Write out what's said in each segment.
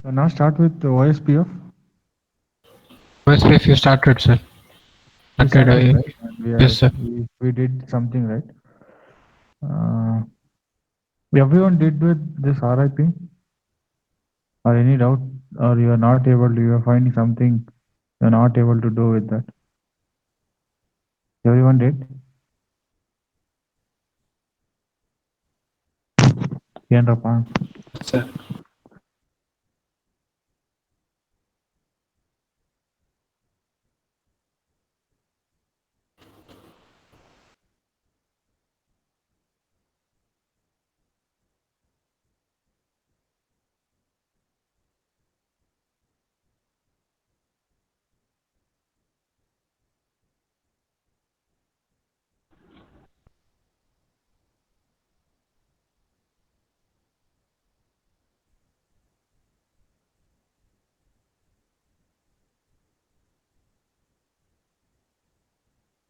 So now start with the OSPF. First, if you started, sir. We Started, started, right? And yes, sir. we did something right. Uh, Everyone did with this RIP, or any doubt, or you are not able to, you are finding something you are not able to do with that. Everyone did. Yendrapan. Sir.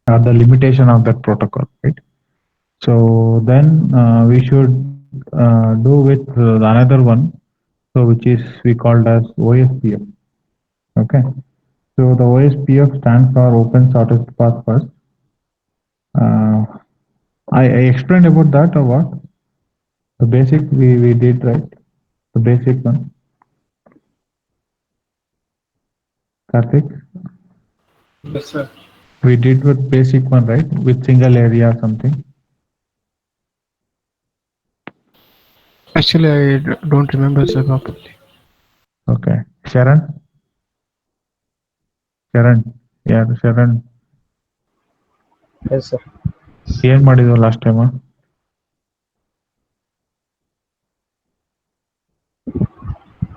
The limitation of that protocol, right? So then we should do with the another one, so which is we called as OSPF. Okay. So the OSPF stands for Open Shortest Path First. Uh, I explained about that or what? The basic we did right. The basic one, Karthik. Yes, sir. We did with basic one right with single area or something. Actually, I don't remember, sir, properly. Okay. Sharon, Sharon, yeah, Sharon. Yes, sir. ಏನ್ ಮಾಡಿದ್ವು last time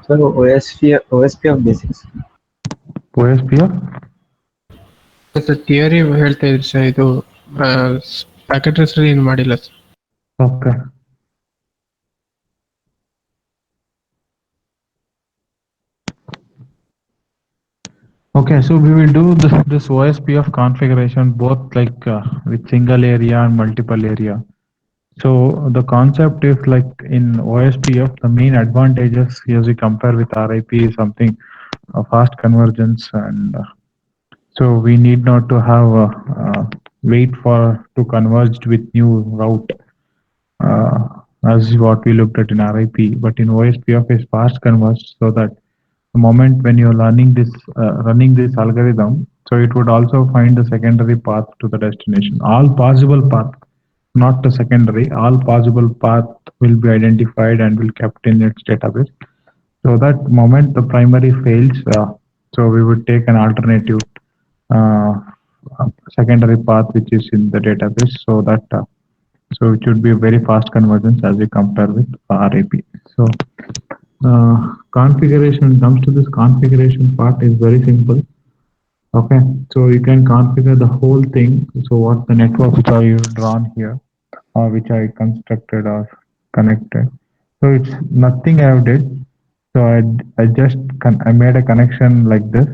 Sir, OSPF basics. OSPF? Sir theory ಹೇಳ್ತಾ ಇದ್ರಿ sir, ಇದು packet ಹೆಸರು ಏನು ಮಾಡಿಲ್ಲ sir. Okay. Okay, so we will do this OSPF configuration both like with single area and multiple area. So the concept is like in OSPF, the main advantages as we compare with RIP is something fast convergence, and so we need not to have wait for to converge with new route uh, as what we looked at in RIP. But in OSPF is fast converged, so that the moment when you're learning this running this algorithm, so it would also find the secondary path to the destination. All possible path, not the secondary, all possible path will be identified and will kept in its database. So that moment the primary fails, so we would take an alternative uh, secondary path which is in the database, so that so it should be a very fast convergence as we compare with RAP. So configuration, when it comes to this configuration part, is very simple. Okay, so you can configure the whole thing. So what the network which are you drawn here, or which I constructed or connected. So it's nothing I have did. So I just I made a connection like this,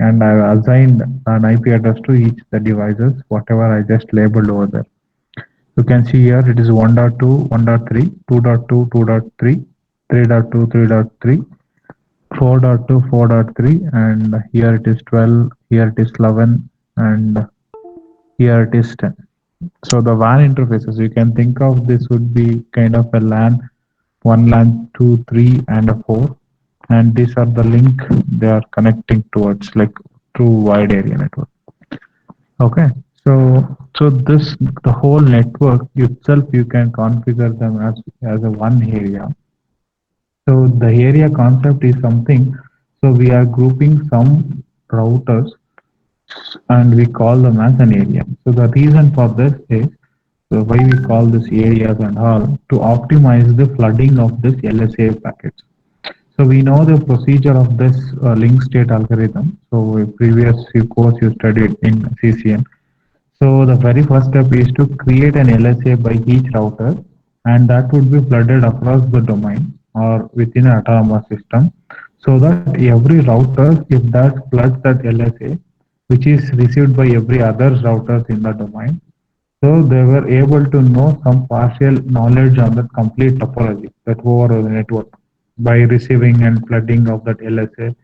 and I assigned an IP address to each the devices, whatever I just labeled over there. You can see here it is 1.2, 1.3, 2.2, 2.3, 3.2, 3.3, 4.2, 4.3, and here it is 12, here it is 11, and here it is 10. So the WAN interfaces, you can think of this would be kind of a LAN, one LAN, two, three, and a four. And these are the link they are connecting towards, like through wide area network. Okay. So this the whole network itself you can configure them as a one area. So the area concept is something. So we are grouping some routers and we call them as an area. So the reason for this is, so why we call this areas and all, to optimize the flooding of this LSA packets. So we know the procedure of this link state algorithm. So a previous course you studied in CCN. So the very first step is to create an LSA by each router, and that would be flooded across the domain or within an autonomous system, so that every router, if that floods that LSA, which is received by every other routers in the domain, so they were able to know some partial knowledge on the complete topology that over the network. by receiving and flooding of that LSA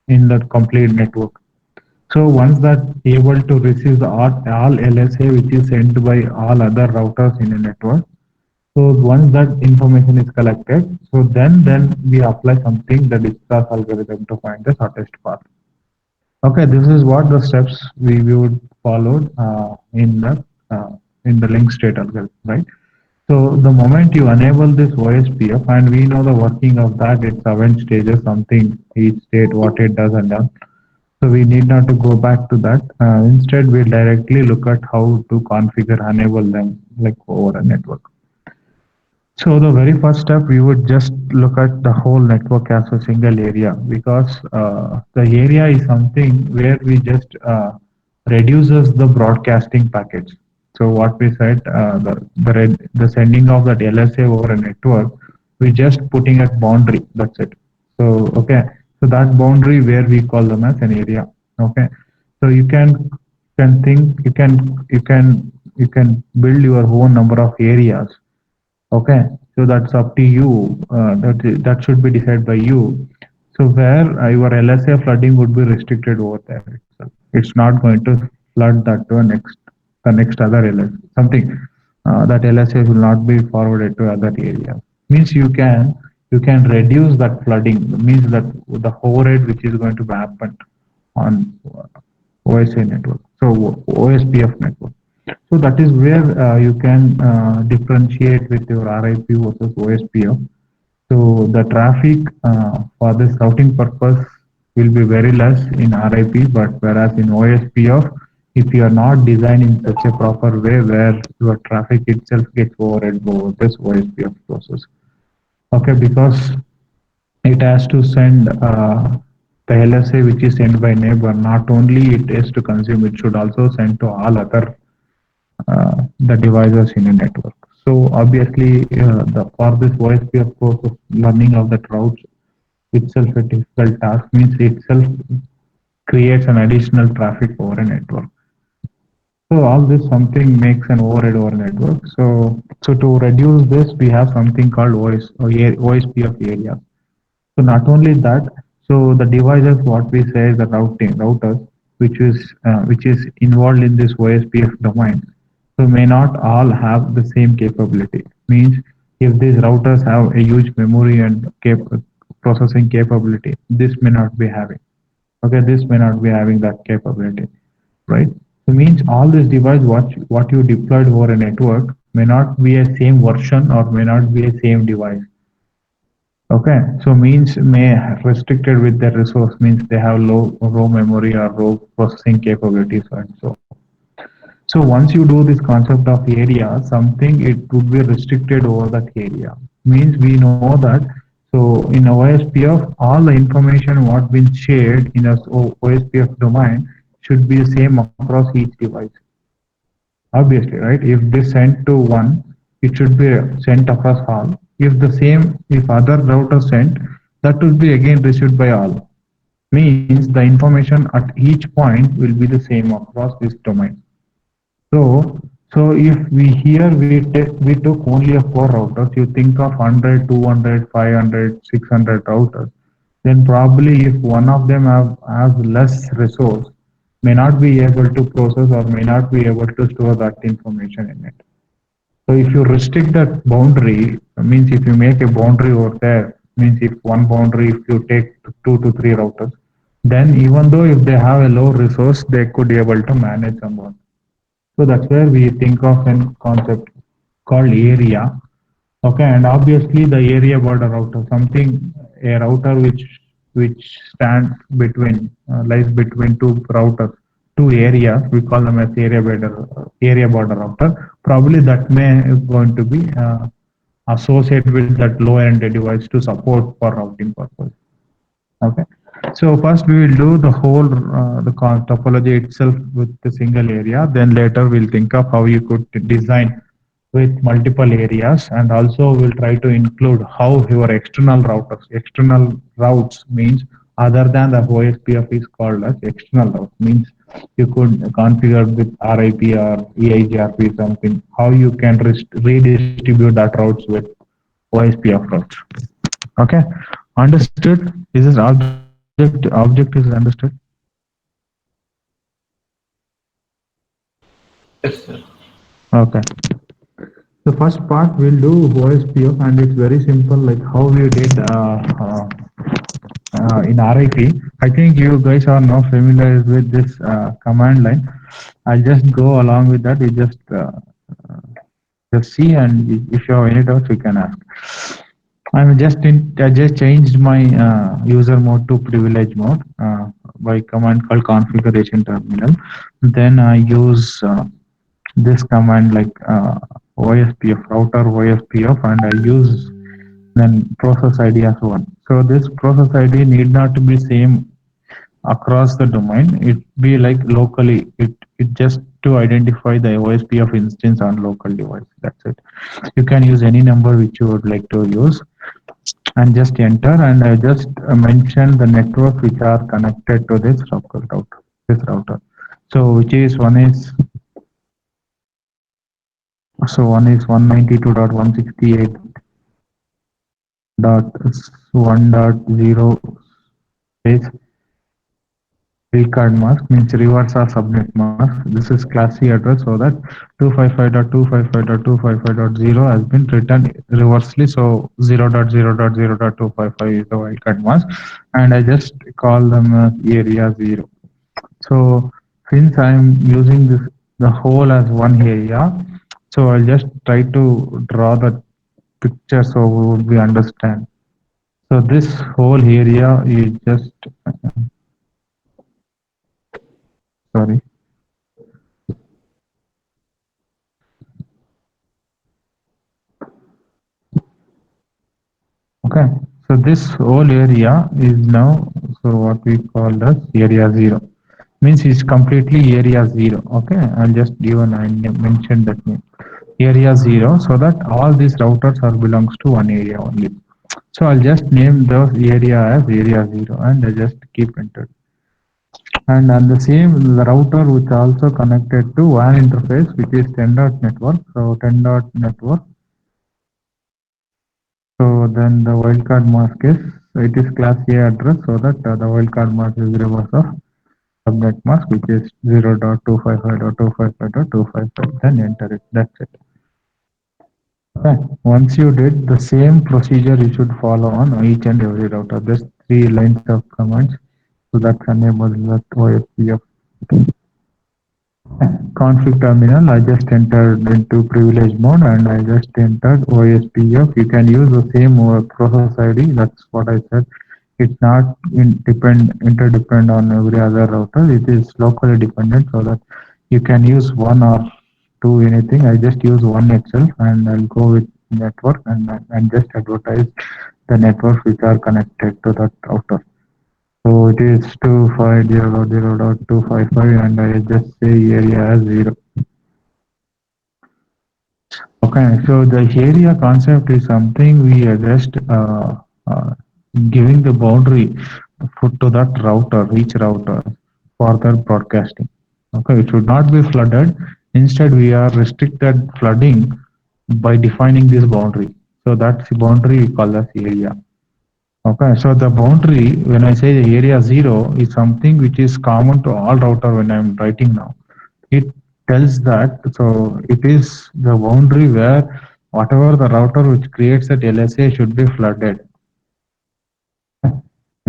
in the complete network. So once that able to receive all LSA which is sent by all other routers in a network. So once that information is collected, so then we apply something the discharge algorithm to find the shortest path. Okay, this is what the steps we would follow in the link state algorithm, right? So the moment you enable this OSPF, and we know the working of that, it's 7 stages, something each state what it does and does. So we need not to go back to that. Instead, we directly look at how to configure, enable them like over a network. So the very first step, we would just look at the whole network as a single area because the area is something where we just reduces the broadcasting packets. So what we said, the sending of that LSA over a network, we just putting at boundary. That's it. So okay, so that boundary where we call them as an area. Okay, so you can think you can build your own number of areas. Okay, so that's up to you. That should be decided by you. So where your LSA flooding would be restricted over there itself. It's not going to flood that to the next other LS something. That LSA will not be forwarded to other areas. Means you can reduce that flooding. Means that the overhead which is going to happen on OSA network. So OSPF network. So that is where you can differentiate with your RIP versus OSPF. So the traffic for this routing purpose will be very less in RIP, but whereas in OSPF, if you are not designed in such a proper way where your traffic itself gets overhead over this OSPF process. Okay, because it has to send the LSA which is sent by neighbor. Not only it has to consume, it should also send to all other the devices in a network. So obviously, for this OSPF process, learning of the routes itself a difficult task means itself creates an additional traffic over a network. So all this something makes an overhead over a network. So to reduce this, we have something called OSPF areas. So not only that, so the devices what we say is the routers which is involved in this OSPF domain. So may not all have the same capability. Means if these routers have a huge memory and processing capability, this may not be having. Okay, this may not be having that capability, right? So means all this device what you deployed over a network may not be a same version or may not be a same device. Okay, so means may restricted with their resource means they have low raw memory or low processing capabilities and so. So once you do this concept of area, something it would be restricted over that area. Means we know that. So in OSPF, all the information what been shared in a OSPF domain should be the same across each device. Obviously, right? If this sent to one, it should be sent across all. If other router sent, that will be again received by all. Means the information at each point will be the same across this domain. So if we here we took only a 4 routers, you think of 100, 200, 500, 600 routers, then probably if one of them has less resource, may not be able to process or may not be able to store that information in it. So if you restrict that boundary, means if you make a boundary over there, means if one boundary, if you take 2 to 3 routers, then even though if they have a low resource, they could be able to manage someone. So that's where we think of a concept called area. Okay, and obviously the area border router, something a router which stands between lies between two routers, two areas. We call them as area border router. Probably that may is going to be associated with that low end device to support for routing purpose. Okay. So first we will do the whole topology itself with the single area. Then later we'll think of how you could design with multiple areas, and also we'll try to include how your external routes means other than the OSPF is called as external routes means you could configure with RIP or EIGRP something, how you can redistribute that routes with OSPF routes. Okay. Understood? Is this object is understood? Yes, sir. Okay. The first part we'll do OSPF and it's very simple like how we did in RIP. I think you guys are now familiar with this command line. I'll just go along with that. You just see and if you have any doubts you can ask. I just changed my user mode to privilege mode by command called configuration terminal. Then I use this command like OSPF router OSPF and I use then process ID as one. So this process ID need not be same across the domain. It be like locally. It just to identify the OSPF instance on local device. That's it. You can use any number which you would like to use and just enter and I just mention the network which are connected to this router. This router. So which is one is 192.168.1.0 space wildcard mask means reverse or subnet mask. This is class C address so that 255.255.255.0 has been written reversely. So 0.0.0.255 is the wildcard mask and I just call them area 0. So since I'm using the whole as one area, so I'll just try to draw the picture so we would be understand. So this whole area is just sorry. Okay. So this whole area is now so what we call as area 0 means it's completely area 0. Okay. I'll just give an I mention that name area 0 so that all these routers are belongs to one area only. So I'll just name those area as area 0 and I just keep enter. And on the same the router which also connected to WAN interface which is 10 dot network. So 10 dot network. So then the wildcard mask is it is class A address so that the wildcard mask is reverse of subnet mask which is 0.255.255.255. Then enter it. That's it. Okay. Once you did the same procedure you should follow on each and every router. Just 3 lines of commands. So that's enables that OSPF config terminal. I just entered into privilege mode and I just entered OSPF. You can use the same process ID. That's what I said. It's not interdependent on every other router. It is locally dependent so that you can use one or two anything. I just use one itself and I'll go with network and just advertise the networks which are connected to that router. So it is 250.0.255 and I just say area as 0. Okay, so the area concept is something we are just giving the boundary put to that router, each router for the broadcasting. Okay, it should not be flooded. Instead, we are restricted flooding by defining this boundary. So that's the boundary we call as area. Okay, so the boundary, when I say the area 0, is something which is common to all router when I'm writing now. It tells that, so it is the boundary where whatever the router which creates that LSA should be flooded.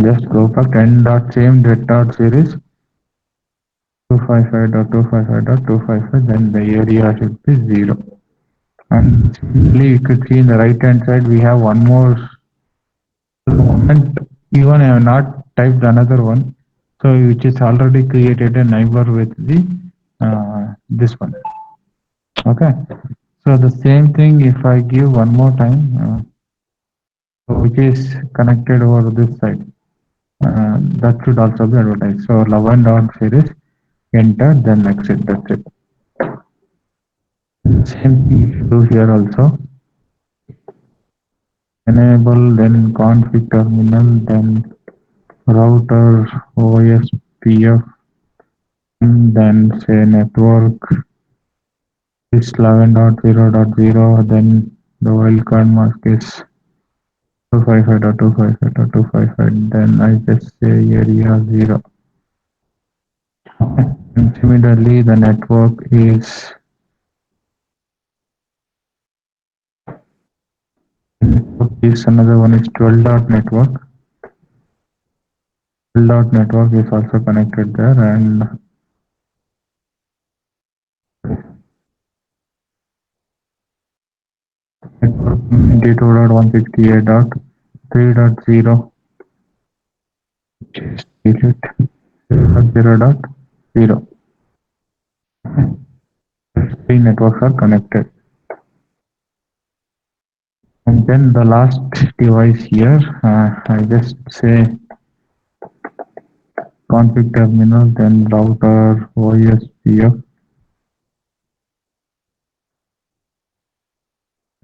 Just go back 10 dot same dot series 255.255.255, then the area should be 0. And similarly, you could see in the right hand side, we have one more moment. Even I have not typed another one, so which is already created a neighbor with the this one. Okay, so the same thing if I give one more time, which is connected over this side, that should also be advertised. So 11 dot series, enter, then exit. That's it. Same thing you should do here also. Enable, then config terminal, then router OSPF, and then say network is 11.0.0, then the wildcard mask is 255.255.255, then I just say area 0. Okay. And similarly, the network is another one is 12 dot network. 12 dot network is also connected there, and network 92.168.3.0, just delete 0.0.0. Three networks are connected. And then the last device here, I just say config terminal, then router OSPF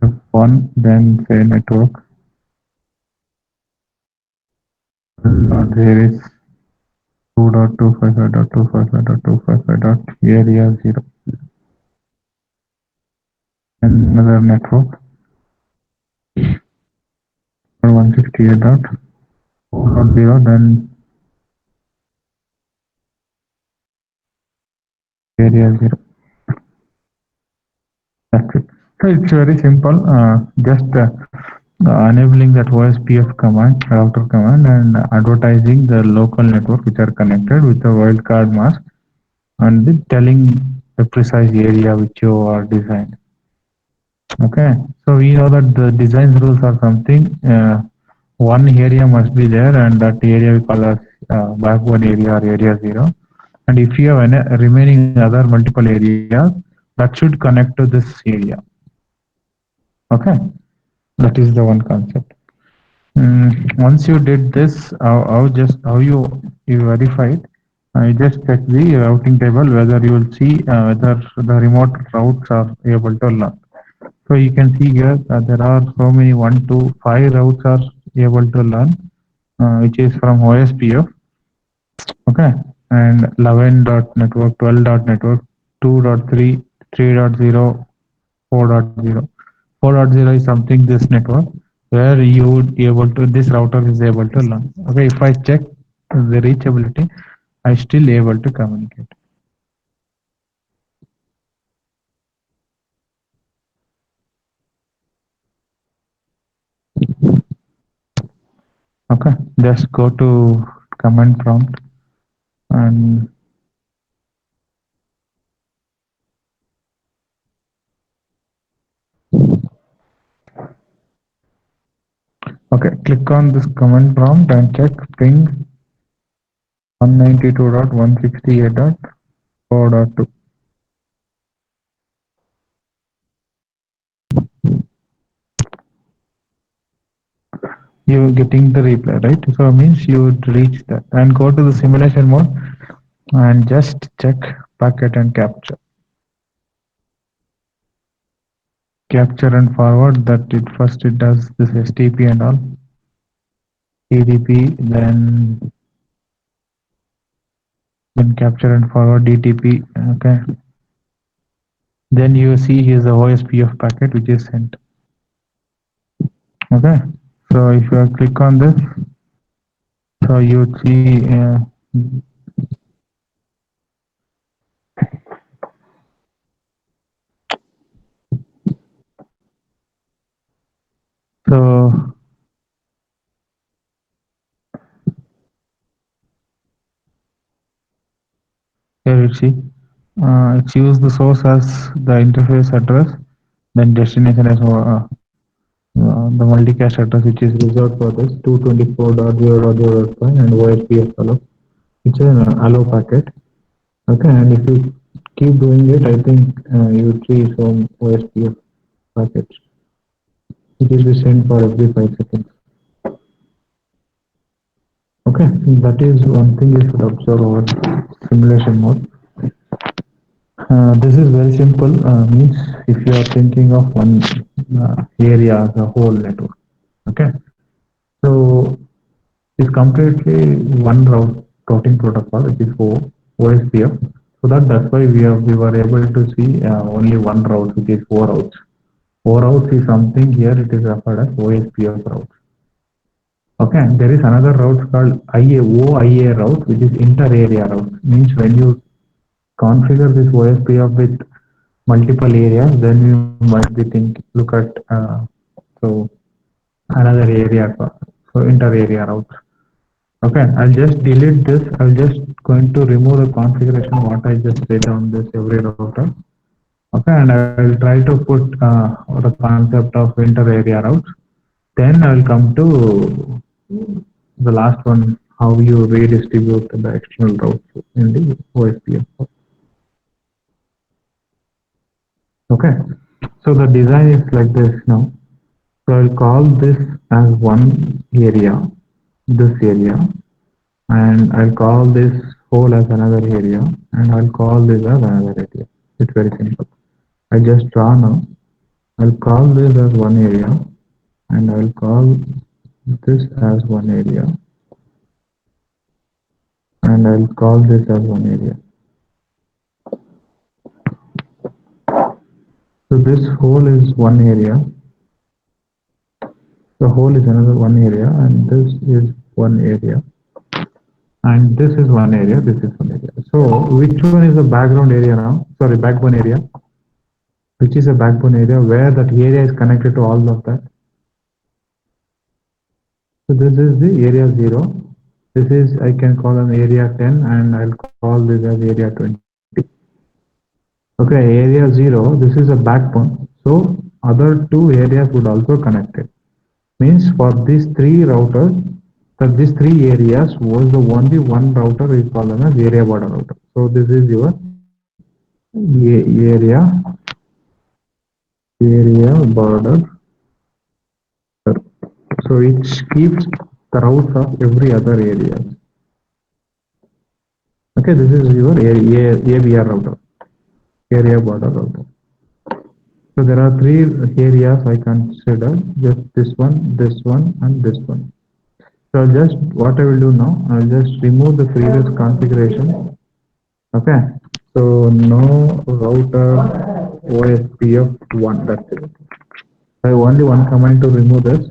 F1, then say network. Here is 2.255.255.255. Area 0. And another network 168.4.0, then area 0. That's it. So it's very simple. Just enabling that OSPF command, router command, and advertising the local network which are connected with the wildcard mask, and then telling the precise area which you are designed. Okay, so we know that the design rules are something. One area must be there, and that area we call as backward area or area 0. And if you have any remaining other multiple areas, that should connect to this area. Okay, that is the one concept. Once you did this, how you verify it, you just check the routing table whether you will see whether the remote routes are able to learn. So you can see here there are so many 1 to 5 routes are able to learn, which is from OSPF. Okay, and 11.network, 12.network, 2.3, 3.0, 4.0. 4.0 is something this network where you would be able to, this router is able to learn. Okay, if I check the reachability, I still able to communicate. Okay, just go to command prompt and okay, click on this command prompt and check ping 192.168.4.2. You're getting the reply, right? So it means you would reach that, and go to the simulation mode and just check packet and capture. Capture and forward, that it first it does this STP and all, TDP, then capture and forward DTP. Okay, then you see here's the OSPF packet which is sent. Okay, so if you click on this, so you would see so here you see it's used the source as the interface address, then destination as the multicast address which is reserved for this 224.0.0.5 and OSPF allow, which is an allow packet. Okay, and if you keep doing it, I think you will see some OSPF packets. It will be sent for every 5 seconds. Okay, that is one thing you should observe over simulation mode. This is very simple, means if you are thinking of one area as a whole network. Okay, so it's completely one routing protocol, which is OSPF. So that's why we were able to see only one route, which is 4 routes. 4 routes is something here it is referred as OSPF routes. Okay, there is another route called OIA route, which is inter-area route. Means when you configure this OSPF with multiple areas, then you might be look at so another area, so inter-area route. Okay, I'll just delete this. I'll just going to remove the configuration what I just did on this every router. Okay, and I will try to put the concept of inter-area routes. Then I will come to the last one, how you redistribute the external routes in the OSPF. Okay, so the design is like this now. So I'll call this as one area, this area, and I'll call this whole as another area, and I'll call this as another area. It's very simple. I just draw now. I'll call this as one area, and I'll call this as one area, and I'll call this as one area. So this whole is one area. The whole is another one area, and this is one area, and this is one area, this is one area. So which one is the background area now? Sorry, backbone area. Which is a backbone area where that area is connected to all of that. So this is the area 0. This is, I can call an area 10, and I'll call this as area 20. Okay, area 0, this is a backbone. So other two areas would also connect it. Means for these three routers, for these three areas was the only one router is called as area border router. So this is your area border. So it keeps the routes of every other area. Okay, this is your ABR router, area border router. So there are three areas I consider, just this one, and this one. So just what I will do now, I will just remove the previous configuration. Okay, so no router OSPF1, that's it. I have only one command to remove this.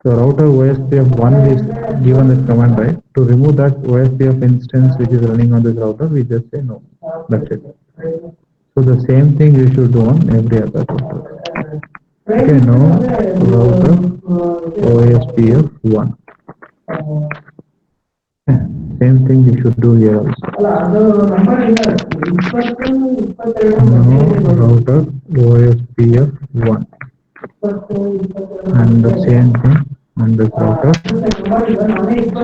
So router OSPF1 is given this command, right? To remove that OSPF instance which is running on this router, we just say no, that's it. So the same thing you should do on every other router. Okay, no router OSPF1. Same thing you should do here also. No router OSPF1. And the same thing on this router.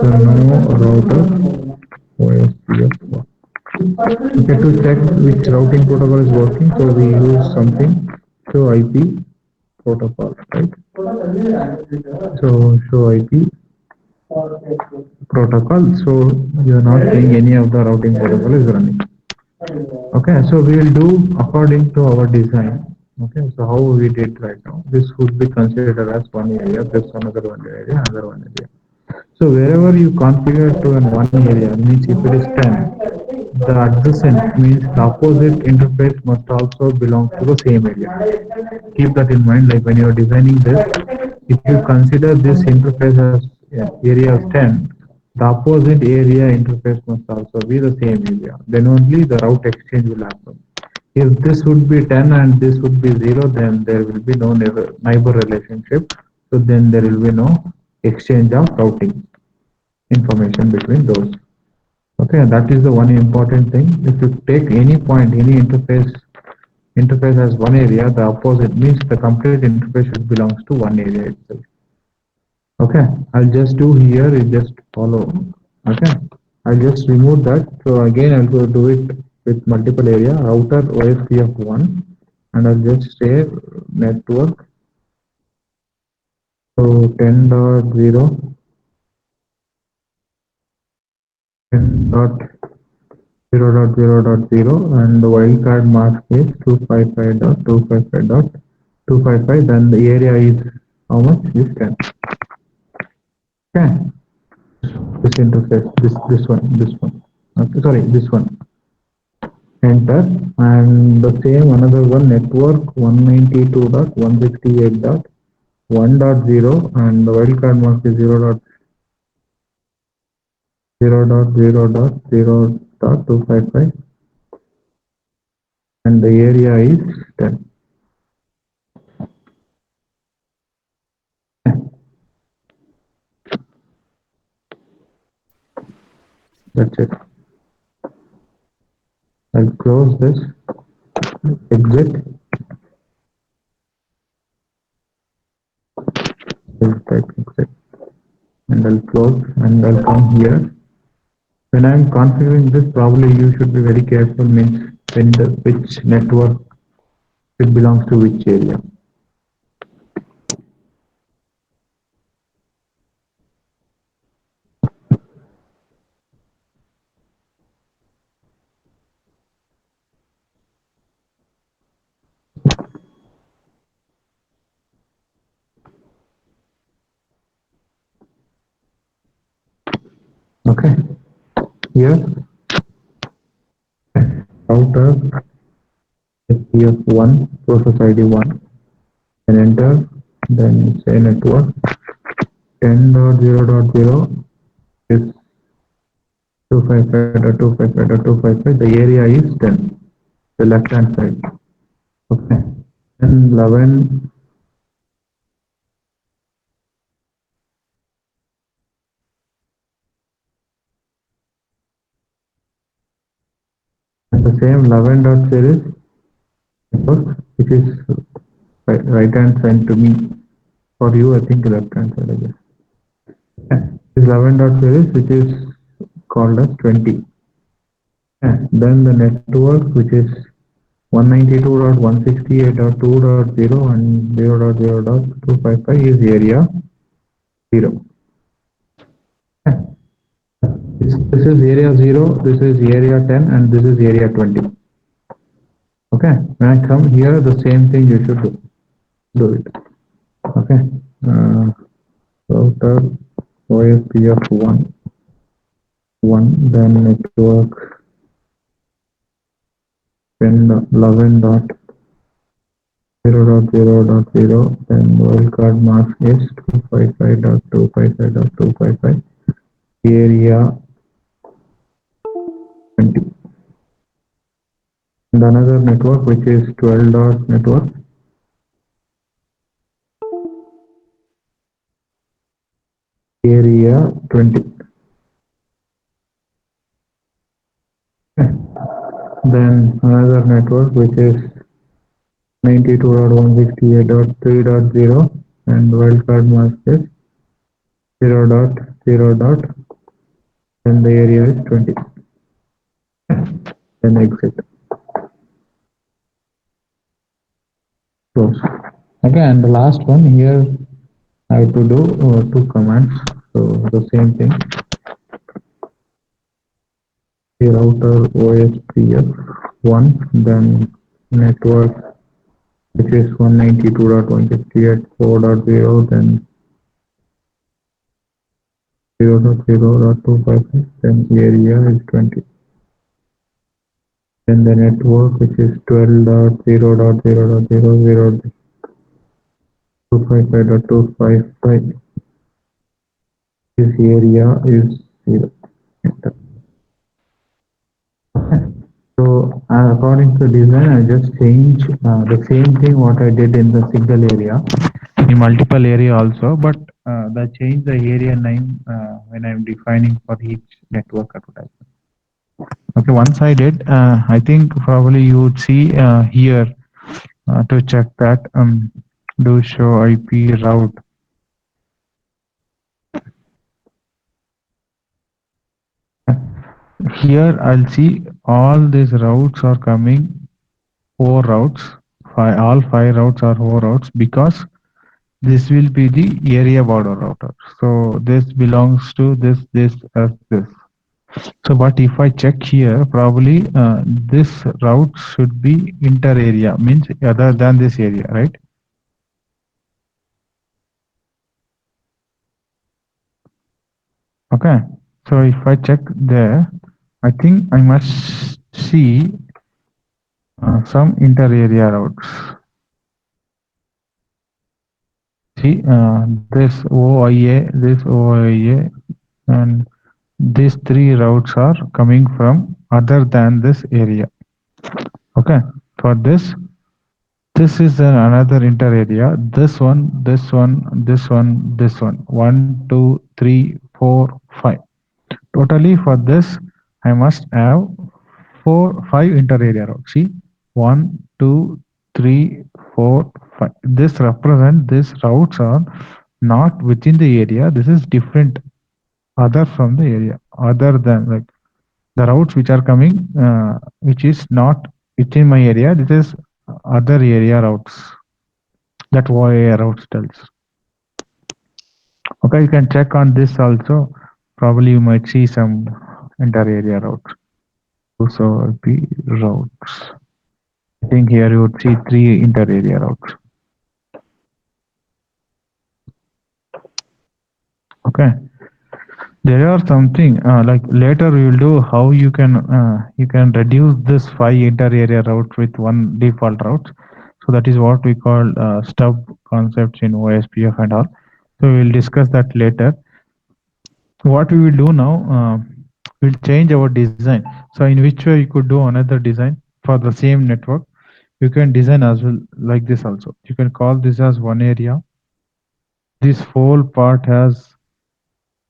So no router OSPF1. Okay, to check which routing protocol is working, so we use something show IP protocol, right? So show IP protocol. So you are not seeing any of the routing protocol is running. Okay, so we will do according to our design. Okay, so how we did right now, this would be considered as one area, plus another one area, another one area. So wherever you configure to an one area, means if it is 10, the adjacent means the opposite interface must also belong to the same area. Keep that in mind, like when you are designing this, if you consider this interface as area as 10, the opposite area interface must also be the same area. Then only the route exchange will happen. If this would be 10 and this would be 0, then there will be no neighbor relationship. So then there will be no exchange of routing information between those. Okay, that is the one important thing. If you take any point, any interface as one area, the opposite means the complete interface should belongs to one area itself. Okay, I'll just do here, it just follow. Okay, I'll just remove that. So again, I'll go do it with multiple area, router OSPF1, and I'll just say network. So 10.0, 10.0.0.0, and the wildcard mask is 255.255.255. Then the area is how much? Is 10. Okay, this interface, this one. Okay, sorry, this one. Enter, and the same another one, network 192.168.1.0, and the wildcard mask is 0.0. 0.0.0.255, and the area is 10. That's it. I'll close this, exit, I'll type exit, and I'll close, and I'll come here. When I'm configuring this, probably you should be very careful, means which network it belongs to which area. Okay, here router SPF1 process ID 1, and enter, then say network 10.0.0 is 255.255.255. The area is 10, the left hand side. Okay, and 11. And the same 11.series network, which is right hand side to me. For you, I think left hand side, I guess. This 11.series, which is called as 20. And then the network, which is 192.168.2.0 and 0.0.255 is area 0. This is area 0, this is area 10, and this is area 20. Okay, when I come here, the same thing you should do it. Okay, router OSPF1, then network 10.11.0.0.0, then wildcard mask is 255.255.255, area 20. And another network which is 12 dot network, area 20. Then another network which is 92.168.3.0 and wildcard mask is 0.0. And the area is 20. Then exit. Close. Okay, and the last one here I have to do 2 commands. So the same thing. The router OSPF1, then network which is 192.168.4.0, then 0.0.255, then area is 20. Then the network which is 12.0.0.0.255.255, this area is 0. Enter. So according to design, I just change the same thing what I did in the single area, in multiple area also, but the change the area name when I'm defining for each network advertisement. Okay, once I did, I think probably you would see here to check that do show IP route. Here I'll see all these routes are coming 4 routes, all 5 routes are 4 routes, because this will be the area border router. So this belongs to this, as this. So but if I check here, probably this route should be inter area, means other than this area, right? Okay, so if I check there, I think I must see some inter area routes. See this OIA, and these three routes are coming from other than this area. Okay, for this is another inter area. This one, this one, this one, this one. 1, 2, 3, 4, 5. Totally for this, I must have 5 inter area routes. See, 1, 2, 3, 4, 5. This represent these routes are not within the area. This is different, other from the area, other than like the routes which are coming, which is not within my area. This is other area routes. That OIA routes tells. Okay, you can check on this also. Probably you might see some inter area routes. Those are the routes. I think here you would see 3 inter area routes. Okay, there are something like later we will do how you can reduce this 5 inter area routes with one default route. So that is what we call stub concepts in OSPF and all. So we will discuss that later. What we will do now, we'll change our design. So in which way you could do another design for the same network. You can design as well like this also. You can call this as one area. This whole part has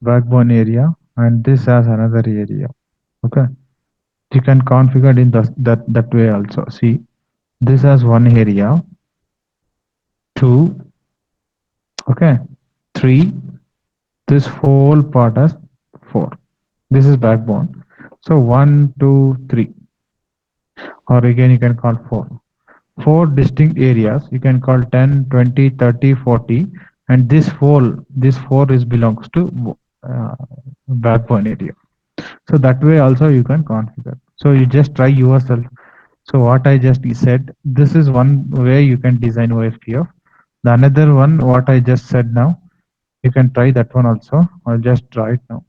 backbone area and this has another area. Okay, you can configure in that way also. See, this has one area, 2, okay, 3. This whole part has 4. This is backbone. So 1, 2, 3, or again you can call 4. 4 distinct areas. You can call 10, 20, 30, 40, and this four is belongs to backbone area. So that way also you can configure. So you just try yourself. So what I just said, this is one way you can design OSPF. The another one, what I just said now, you can try that one also. I'll just try it now.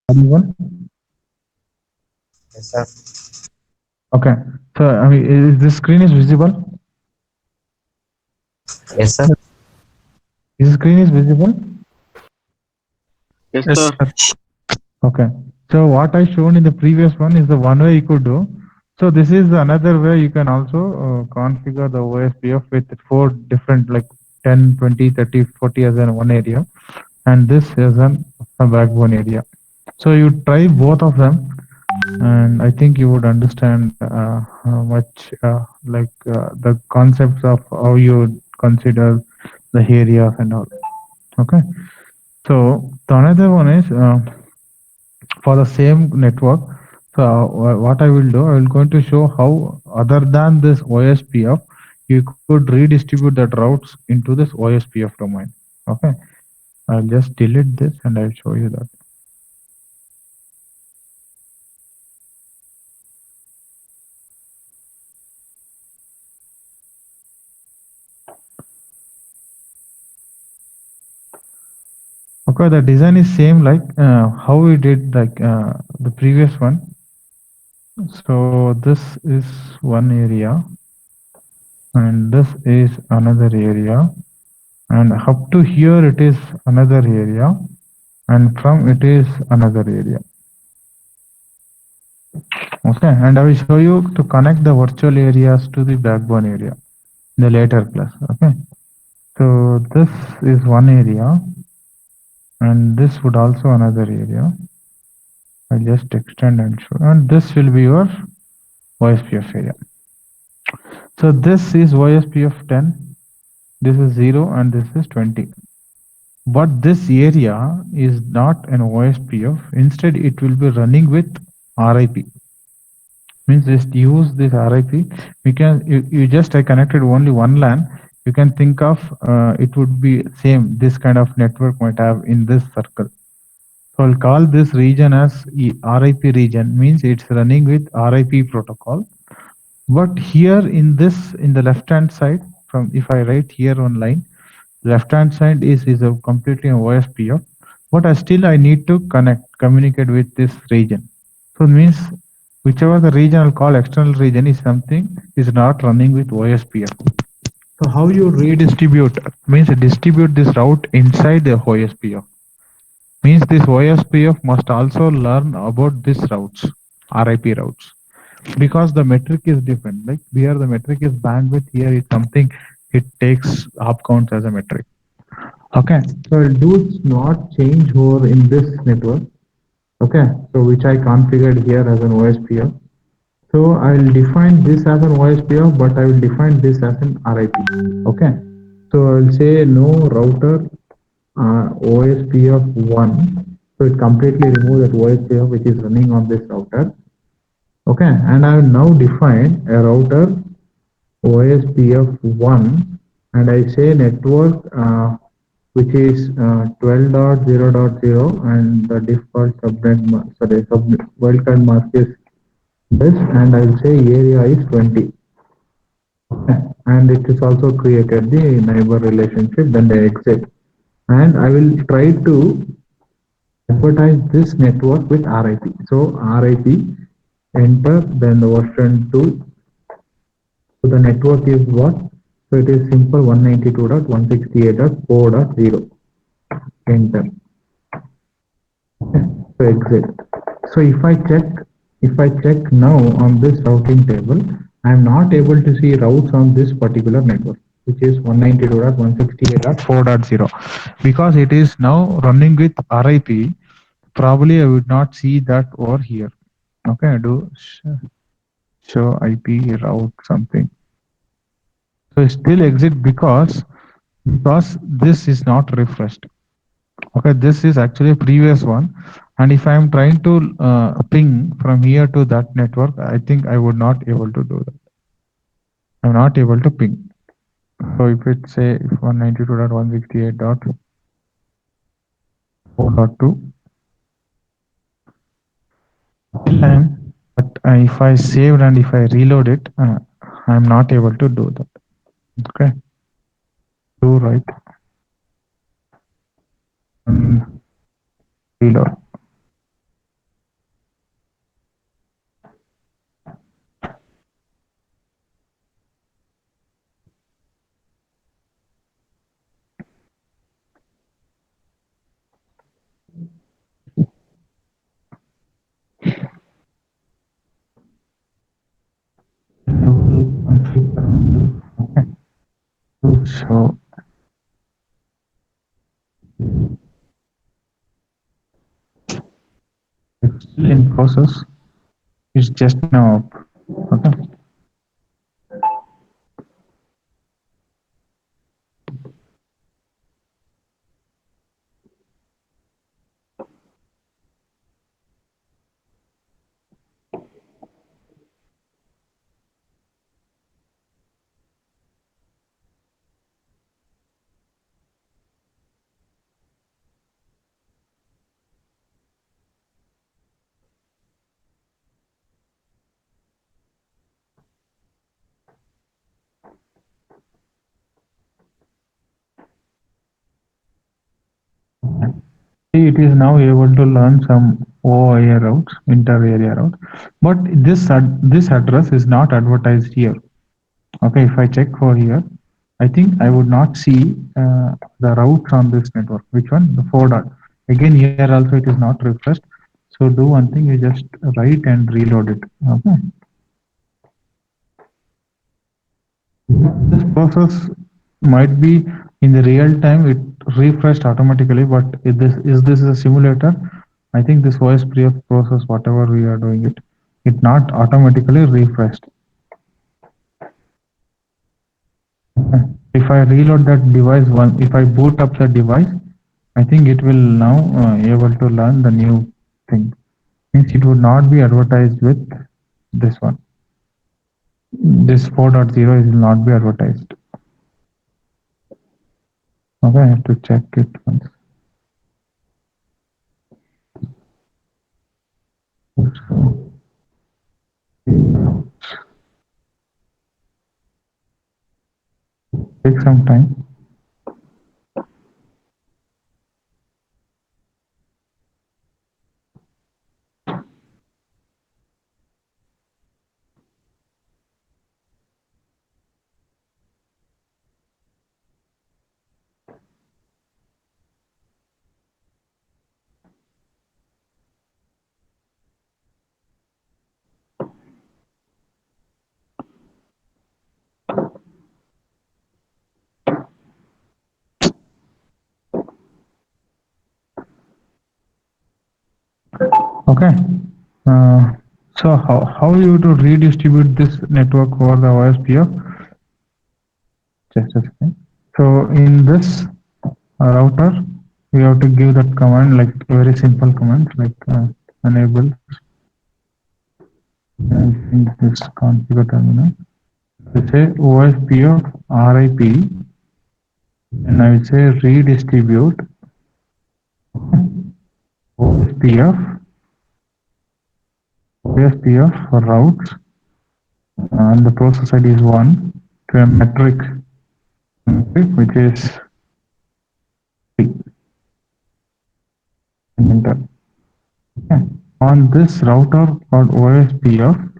Anyone? Yes, sir. Okay. So I mean, is this screen is visible? Yes, sir. Is the screen is visible? Yes, Yes, sir. sir. Okay. So what I shown in the previous one is the one way you could do. So this is another way you can also configure the OSPF with 4 different like 10, 20, 30, 40 as in one area. And this is a backbone area. So you try both of them and I think you would understand how much the concepts of how you consider the areas and all. Okay. So the another one is for the same network. So what I will do, I will going to show how other than this OSPF, you could redistribute that routes into this OSPF domain. Okay, I'll just delete this and I'll show you that. Okay, the design is same like how we did like the previous one. So this is one area and this is another area and up to here it is another area and from it is another area. Okay, and I will show you to connect the virtual areas to the backbone area in the later class. Okay, So this is one area, and this would also another area. I'll just extend and show, and this will be your OSPF area. So this is OSPF 10, this is 0, and this is 20. But this area is not an OSPF. Instead, it will be running with RIP. Means just use this RIP. We can you just I connected only one LAN. You can think of it would be same. This kind of network might have in this circle. So I'll call this region as RIP region. Means it's running with RIP protocol. But here in this in the left hand side, from if I write here on line, left hand side is a completely an OSPF. But I need to communicate with this region. So it means whichever the region I'll call external region is something is not running with OSPF. So how you redistribute means distribute this route inside the OSPF. Means this OSPF must also learn about this routes, RIP routes, because the metric is different. Like here the metric is bandwidth, here it's something it takes hop counts as a metric. Okay, so I'll do not change over in this network. Okay, so which I configured here as an OSPF. So I will define this as an OSPF, but I will define this as an RIP. Okay, so I will say no router OSPF 1. So it completely remove that OSPF which is running on this router. Okay, and I will now define a router OSPF 1, and I say network which is 12.0.0, and the default subnet wildcard mask is this, and I will say area is 20. Okay. And it is also created the neighbor relationship, then the exit, and I will try to advertise this network with RIP. So RIP, enter, then the version 2. So the network is what? So it is simple 192.168.4.0. Enter. Okay. So exit. So if I check now on this routing table, I am not able to see routes on this particular network, which is 192.168.4.0, because it is now running with RIP. Probably I would not see that over here. Okay, do show IP route something. So still exit because this is not refreshed. Okay, this is actually a previous one, and if I am trying to ping from here to that network, I think I would not able to do that. I'm not able to ping. So if it say if 192.168.4.2, but if I saved and if I reload it, I'm not able to do that. Okay, do right. Reload. Okay. So it's still in process. It's just now up. Okay. See, it is now able to learn some OIA routes, inter-area routes, but this address is not advertised here. Okay, if I check for here, I think I would not see the routes on this network. Which one? The 4 dot. Again, here also it is not refreshed. So do one thing, you just write and reload it. Okay. This process might be In the real time, it refreshed automatically. But is this a simulator? I think this OSPF process, whatever we are doing it not automatically refreshed. If I reload that device if I boot up the device, I think it will now able to learn the new thing. Means it would not be advertised with this one. This 4.0 will not be advertised. Okay, I have to check it once. Take some time. Okay. So how you to redistribute this network over the OSPF? Just a second. So in this router, we have to give that command, like very simple command, like enable. I think this configure terminal. We say OSPF RIP, and I will say redistribute OSPF for routes, and the process ID is 1 to a metric which is 3. Enter. Okay. On this router called OSPF,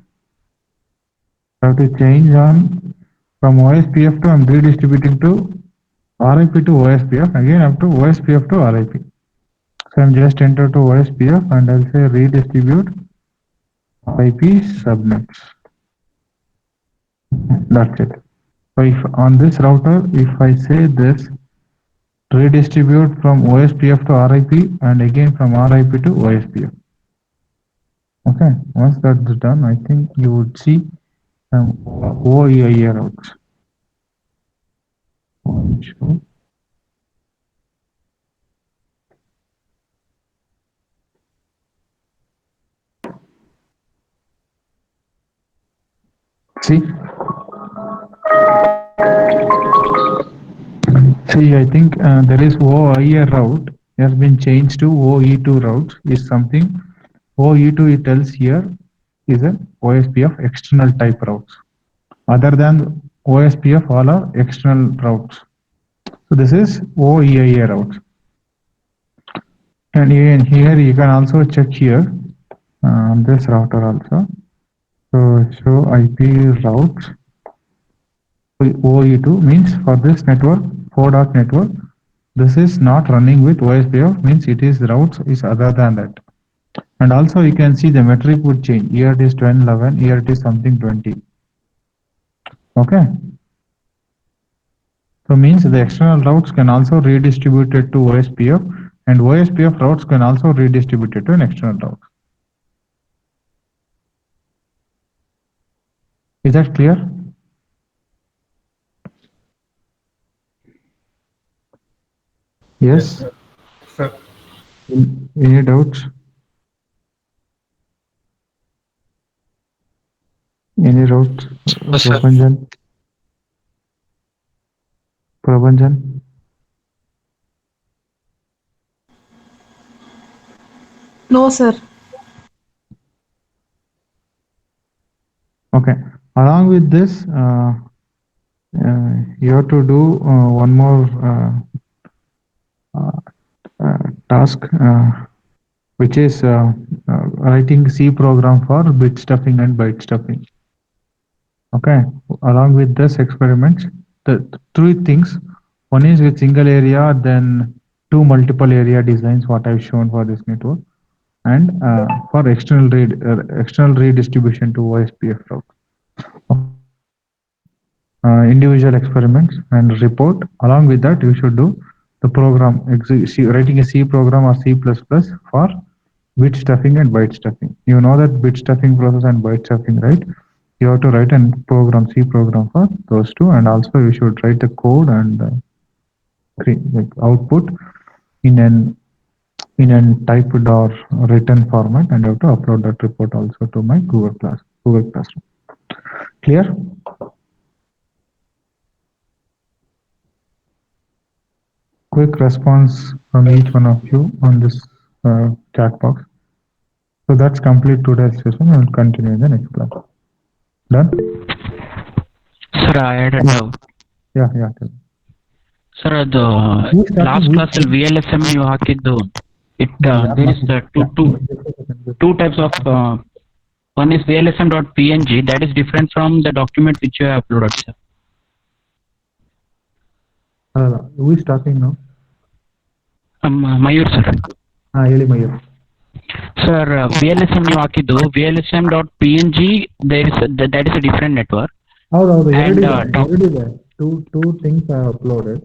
I have to change on from OSPF to I'm redistributing to RIP to OSPF, again up to OSPF to RIP. So I'm just enter to OSPF and I'll say redistribute IP subnets. That's it. So if on this router, if I say this, redistribute from OSPF to RIP and again from RIP to OSPF. Okay, once that's done, I think you would see some OEIA routes. See? See, I think there is OIA route has been changed to OE2 routes is something. OE2 it tells here is a OSPF external type routes. Other than OSPF, all are external routes. So this is OEIA routes. And even here you can also check here this router also. So show IP routes. OE2 means for this network, 4 network, this is not running with OSPF, means it is routes is other than that. And also you can see the metric would change. Here it is 10, 11, here it is something 20. Okay. So means the external routes can also redistribute it to OSPF, and OSPF routes can also redistribute it to an external route. Is that clear? Yes. Sir. Any doubts? Any doubts? Yes, sir. Prabhanjan? No, sir. Okay. Along with this, you have to do one more task, which is writing C program for bit stuffing and byte stuffing. Okay. Along with this experiment, the 3 things. One is with single area, then 2 multiple area designs, what I've shown for this network, and for external redistribution to OSPF route. individual experiments and report. Along with that, you should do the program, writing a C program or C++ for bit stuffing and byte stuffing. You know that bit stuffing process and byte stuffing, right? You have to write a program, C program for those two, and also you should write the code and like output in an typed or written format, and you have to upload that report also to my Google Classroom. Clear? Quick response from each one of you on this chat box. So that's complete today's session. We'll continue in the next class. Done? Sir, I had a doubt. Yeah. Tell me. Sir, the last class VLSM you ಹಾಕಿದ್ದು it there is two types of one is VLSM.png that is different from the document which you have uploaded, sir. Who is talking now? Mayur sir. ಹೇಳಿ Mayur. Sir, VLSM ನೀವು ಹಾಕಿದ್ದು VLSM.png that is a different network. ಹೌದು ಎರಡಿದೆ. Two things I have uploaded.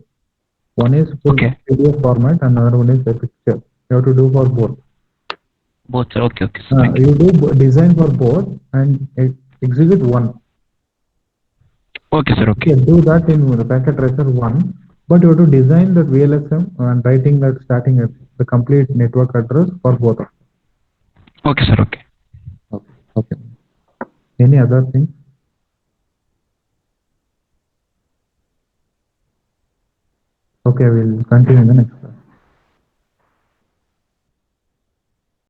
One is full PDF format and another one is a picture. You have to do for both. Both, sir. Okay. You do design for both and execute one. Okay, sir. Okay. Do that in the packet tracer 1, but you have to design that VLSM and writing that starting at the complete network address for both of them. Okay, sir. Okay. Any other thing? Okay, we'll continue in the next.